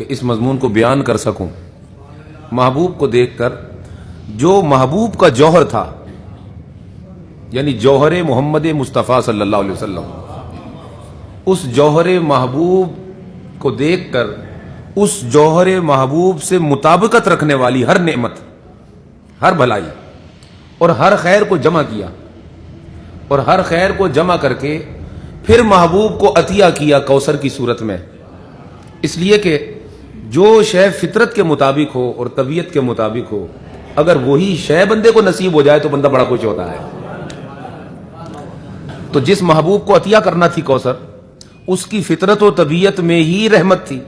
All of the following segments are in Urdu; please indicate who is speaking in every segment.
Speaker 1: کہ اس مضمون کو بیان کر سکوں، محبوب کو دیکھ کر جو محبوب کا جوہر تھا، یعنی جوہر محمد مصطفیٰ صلی اللہ علیہ وسلم، اس جوہر محبوب کو دیکھ کر اس جوہر محبوب سے مطابقت رکھنے والی ہر نعمت، ہر بھلائی اور ہر خیر کو جمع کیا، اور ہر خیر کو جمع کر کے پھر محبوب کو عطیہ کیا کوثر کی صورت میں، اس لیے کہ جو شے فطرت کے مطابق ہو اور طبیعت کے مطابق ہو، اگر وہی شے بندے کو نصیب ہو جائے تو بندہ بڑا خوش ہوتا ہے۔ تو جس محبوب کو عطیہ کرنا تھی کوثر، اس کی فطرت و طبیعت میں ہی رحمت تھی،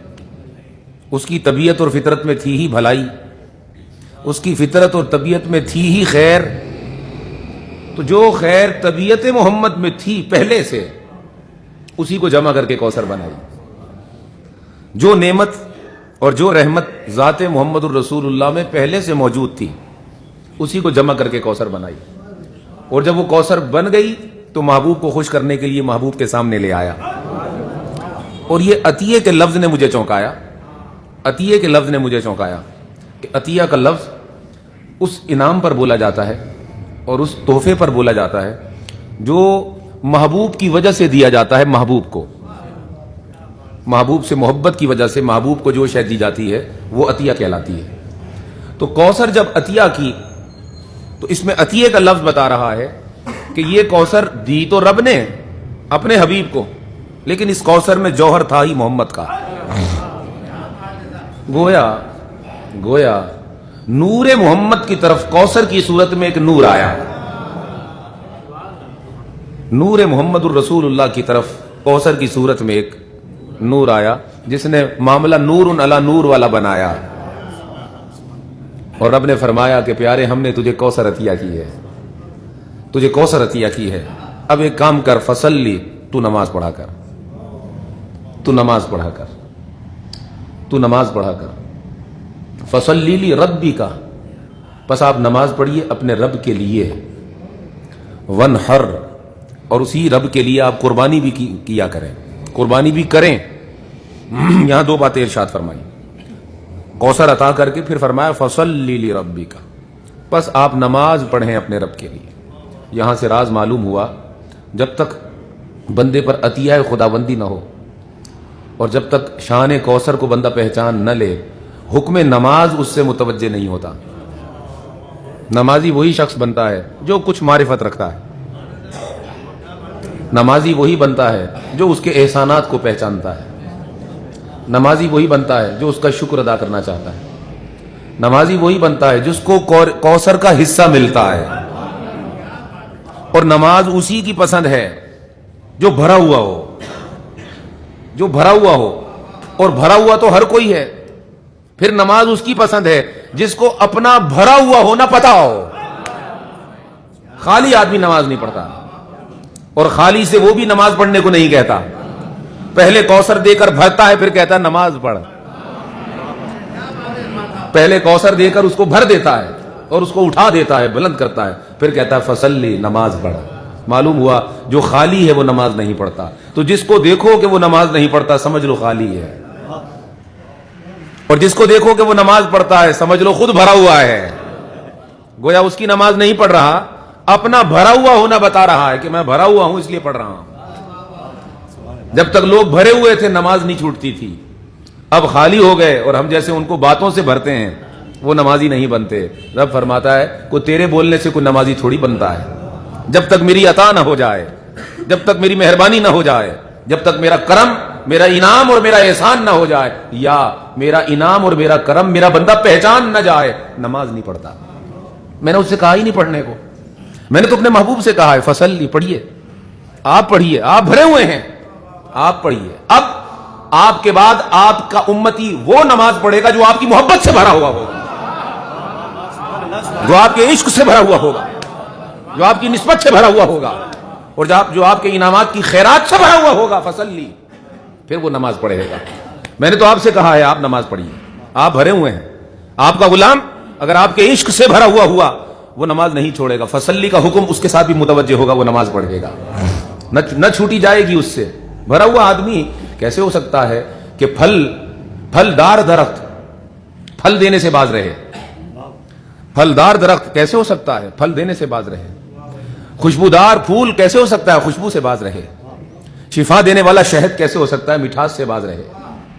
Speaker 1: اس کی طبیعت اور فطرت میں تھی ہی بھلائی، اس کی فطرت اور طبیعت میں تھی ہی خیر۔ تو جو خیر طبیعت محمد میں تھی پہلے سے، اسی کو جمع کر کے کوثر بنائی۔ جو نعمت اور جو رحمت ذات محمد الرسول اللہ میں پہلے سے موجود تھی، اسی کو جمع کر کے کوثر بنائی، اور جب وہ کوثر بن گئی تو محبوب کو خوش کرنے کے لیے محبوب کے سامنے لے آیا۔ اور یہ عطیے کے لفظ نے مجھے چونکایا، عطیے کے لفظ نے مجھے چونکایا کہ عطیہ کا لفظ اس انعام پر بولا جاتا ہے اور اس تحفے پر بولا جاتا ہے جو محبوب کی وجہ سے دیا جاتا ہے۔ محبوب کو، محبوب سے محبت کی وجہ سے محبوب کو جو شے دی جاتی ہے وہ عطیہ کہلاتی ہے۔ تو کوثر جب عطیہ کی تو اس میں عطیے کا لفظ بتا رہا ہے کہ یہ کوثر دی تو رب نے اپنے حبیب کو، لیکن اس کوثر میں جوہر تھا ہی محمد کا۔ گویا نور محمد کی طرف کوثر کی صورت میں ایک نور آیا، نور محمد الرسول اللہ کی طرف کوثر کی صورت میں ایک نور آیا، جس نے معاملہ نور علی نور والا بنایا۔ اور رب نے فرمایا کہ پیارے، ہم نے تجھے کوثر عطیہ کی ہے، تجھے کوثر عطیہ کی ہے، اب ایک کام کر، فصلی، تو نماز پڑھا کر، تو نماز پڑھا کر، تو نماز پڑھا کر، فصلی لی ربی کا، پس آپ نماز پڑھیے اپنے رب کے لیے، ونحر، اور اسی رب کے لیے آپ قربانی بھی کیا کریں، قربانی بھی کریں۔ یہاں دو باتیں ارشاد فرمائی، کوثر عطا کر کے پھر فرمایا فصلی لی ربی کا، پس آپ نماز پڑھیں اپنے رب کے لیے۔ یہاں سے راز معلوم ہوا، جب تک بندے پر عطیہ خداوندی نہ ہو اور جب تک شان کوثر کو بندہ پہچان نہ لے، حکم نماز اس سے متوجہ نہیں ہوتا۔ نمازی وہی شخص بنتا ہے جو کچھ معرفت رکھتا ہے، نمازی وہی بنتا ہے جو اس کے احسانات کو پہچانتا ہے، نمازی وہی بنتا ہے جو اس کا شکر ادا کرنا چاہتا ہے، نمازی وہی بنتا ہے جس کو کوثر کا حصہ ملتا ہے، اور نماز اسی کی پسند ہے جو بھرا ہوا ہو، جو بھرا ہوا ہو، اور بھرا ہوا تو ہر کوئی ہے۔ پھر نماز اس کی پسند ہے جس کو اپنا بھرا ہوا ہونا پتا ہو۔ خالی آدمی نماز نہیں پڑھتا، اور خالی سے وہ بھی نماز پڑھنے کو نہیں کہتا، پہلے کوثر دے کر بھرتا ہے، پھر کہتا ہے نماز پڑھ۔ پہلے کوثر دے کر اس کو بھر دیتا ہے اور اس کو اٹھا دیتا ہے، بلند کرتا ہے، پھر کہتا ہے فصلی، نماز پڑھ۔ معلوم ہوا جو خالی ہے وہ نماز نہیں پڑھتا۔ تو جس کو دیکھو کہ وہ نماز نہیں پڑھتا، سمجھ لو خالی ہے، اور جس کو دیکھو کہ وہ نماز پڑھتا ہے، سمجھ لو خود بھرا ہوا ہے۔ گویا اس کی نماز نہیں پڑھ رہا، اپنا بھرا ہوا ہونا بتا رہا ہے کہ میں بھرا ہوا ہوں اس لیے پڑھ رہا ہوں۔ جب تک لوگ بھرے ہوئے تھے نماز نہیں چھوٹتی تھی، اب خالی ہو گئے اور ہم جیسے ان کو باتوں سے بھرتے ہیں، وہ نمازی نہیں بنتے۔ رب فرماتا ہے کوئی تیرے بولنے سے کوئی نمازی تھوڑی بنتا ہے، جب تک میری عطا نہ ہو جائے، جب تک میری مہربانی نہ ہو جائے، جب تک میرا کرم، میرا انعام اور میرا احسان نہ ہو جائے، یا میرا انعام اور میرا کرم میرا بندہ پہچان نہ جائے، نماز نہیں پڑھتا۔ میں نے اس سے کہا ہی نہیں پڑھنے کو، میں نے تو اپنے محبوب سے کہا ہے فصلی، پڑھیے، آپ پڑھیے، آپ بھرے ہوئے ہیں، آپ پڑھیے۔ اب آپ کے بعد آپ کا امتی وہ نماز پڑھے گا جو آپ کی محبت سے بھرا ہوا ہوگا، جو آپ کے عشق سے بھرا ہوا ہوگا، جو آپ کی نسبت سے بھرا ہوا ہوگا، اور جو آپ کے انعامات کی خیرات سے بھرا ہوا ہوگا، فصلی، پھر وہ نماز پڑھے گا۔ میں نے تو آپ سے کہا ہے آپ نماز پڑھیے، آپ بھرے ہوئے ہیں، آپ کا غلام اگر آپ کے عشق سے بھرا ہوا وہ نماز نہیں چھوڑے گا، فصلی کا حکم اس کے ساتھ بھی متوجہ ہوگا، وہ نماز پڑھے گا، نہ چھوٹی جائے گی اس سے۔ بھرا ہوا آدمی کیسے ہو سکتا ہے کہ پھل پھلدار درخت پھل دینے سے باز رہے. پھلدار درخت کیسے ہو سکتا ہے؟ پھل دینے سے باز رہے. خوشبودار پھول کیسے ہو سکتا ہے؟ خوشبو سے باز رہے. شفا دینے والا شہد کیسے ہو سکتا ہے؟ مٹھاس سے باز رہے.